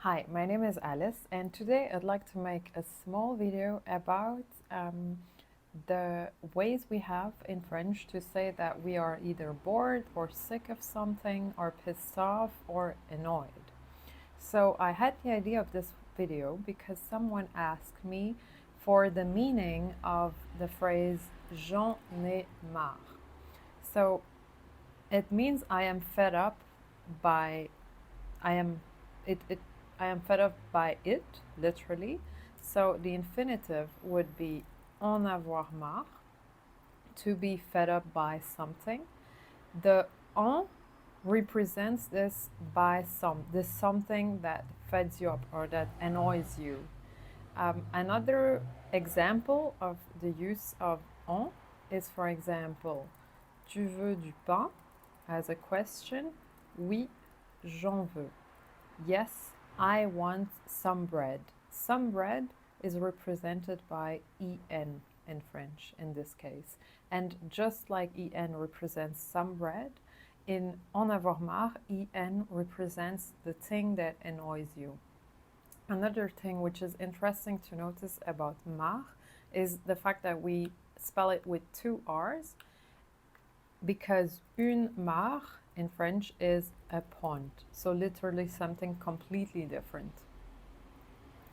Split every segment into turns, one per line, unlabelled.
Hi, my name is Alice, and today I'd like to make a small video about the ways we have in French to say that we are either bored or sick of something or pissed off or annoyed. So I had the idea of this video because someone asked me for the meaning of the phrase j'en ai marre. So it means I am fed up by I am I am fed up by it, literally. So the infinitive would be en avoir marre, to be fed up by something. The en represents this something that feds you up or that annoys you. Another example of the use of en is, for example, tu veux du pain as a question. Oui, j'en veux. Yes, I want some bread. Some bread is represented by en in French in this case. And just like en represents some bread, in en avoir marre, en represents the thing that annoys you. Another thing which is interesting to notice about marre is the fact that we spell it with two R's, because une mare in French is a pond, so literally something completely different.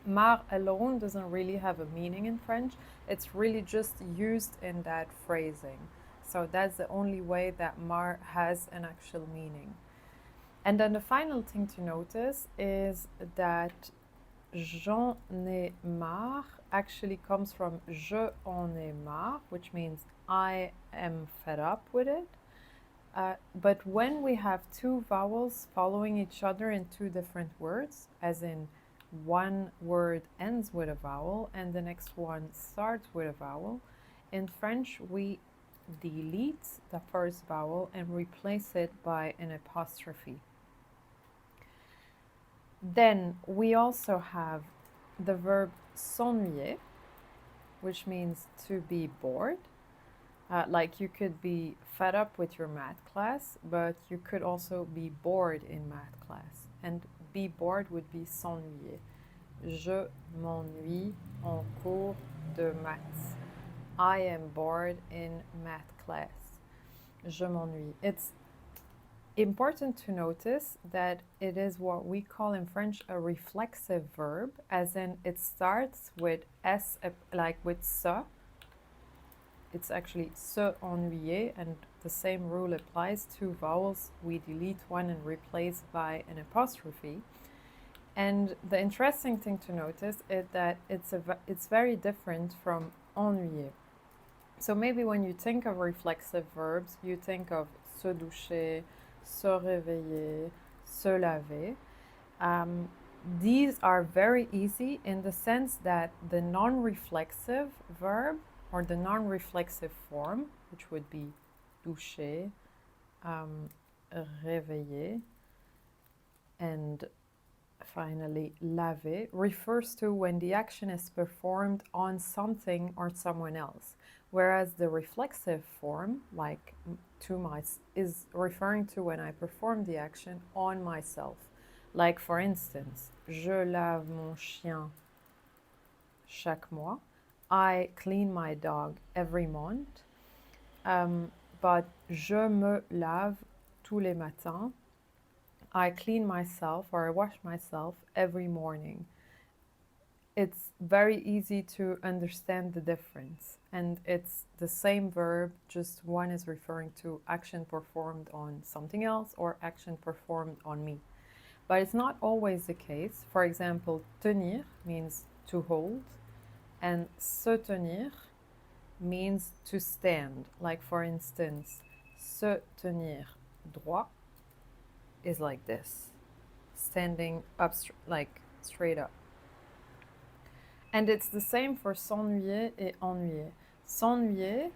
Mare alone doesn't really have a meaning in French. It's really just used in that phrasing. So that's the only way that mare has an actual meaning. And then the final thing to notice is that j'en ai marre actually comes from je en ai marre, which means I am fed up with it. But when we have two vowels following each other in two different words, as in one word ends with a vowel and the next one starts with a vowel, in French we delete the first vowel and replace it by an apostrophe. Then we also have the verb s'ennuyer, which means to be bored. Like you could be fed up with your math class, but you could also be bored in math class. And be bored would be s'ennuyer. Je m'ennuie en cours de maths. I am bored in math class. Je m'ennuie. It's important to notice that it is what we call in French a reflexive verb, as in it starts with s, like with se. It's actually se ennuyer, and the same rule applies. Two vowels, we delete one and replace by an apostrophe. And the interesting thing to notice is that it's very different from ennuyer. So maybe when you think of reflexive verbs, you think of se doucher, se réveiller, se laver. These are very easy in the sense that the non-reflexive verb or the non-reflexive form, which would be doucher, réveiller, and finally laver, refers to when the action is performed on something or someone else, whereas the reflexive form, like is referring to when I perform the action on myself. Like for instance, je lave mon chien chaque mois. I clean my dog every month. But je me lave tous les matins. I clean myself or I wash myself every morning. It's very easy to understand the difference, and it's the same verb, just one is referring to action performed on something else or action performed on me. But it's not always the case. For example, tenir means to hold, and se tenir means to stand. Like for instance, se tenir droit is like this, standing up, like straight up. And it's the same for s'ennuyer et ennuyer. S'ennuyer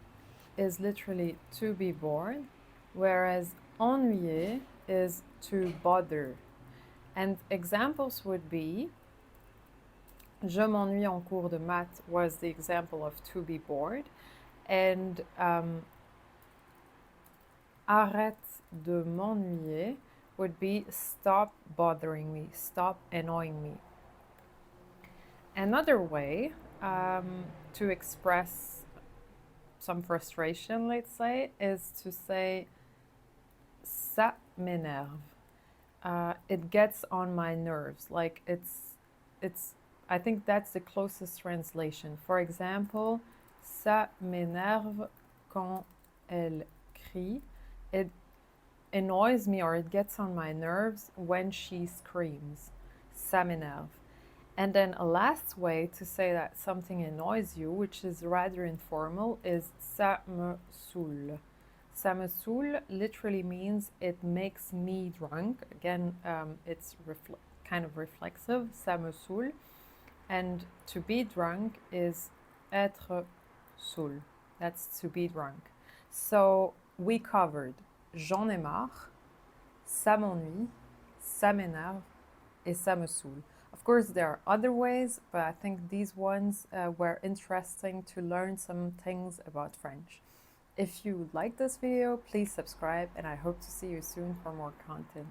is literally to be bored, whereas ennuyer is to bother. And examples would be, je m'ennuie en cours de maths was the example of to be bored, and arrête de m'ennuyer would be stop bothering me, stop annoying me. Another way to express some frustration, let's say, is to say ça m'énerve. It gets on my nerves. Like it's. I think that's the closest translation. For example, ça m'énerve quand elle crie. It annoys me or it gets on my nerves when she screams. Ça m'énerve. And then a last way to say that something annoys you, which is rather informal, is ça me saoule. Ça me saoule literally means it makes me drunk. Again, it's kind of reflexive, ça me saoule. And to be drunk is être saoul. That's to be drunk. So we covered j'en ai marre, ça m'ennuie, ça m'énerve, et ça me saoule. Of course, there are other ways, but I think these ones were interesting to learn some things about French. If you like this video, please subscribe, and I hope to see you soon for more content.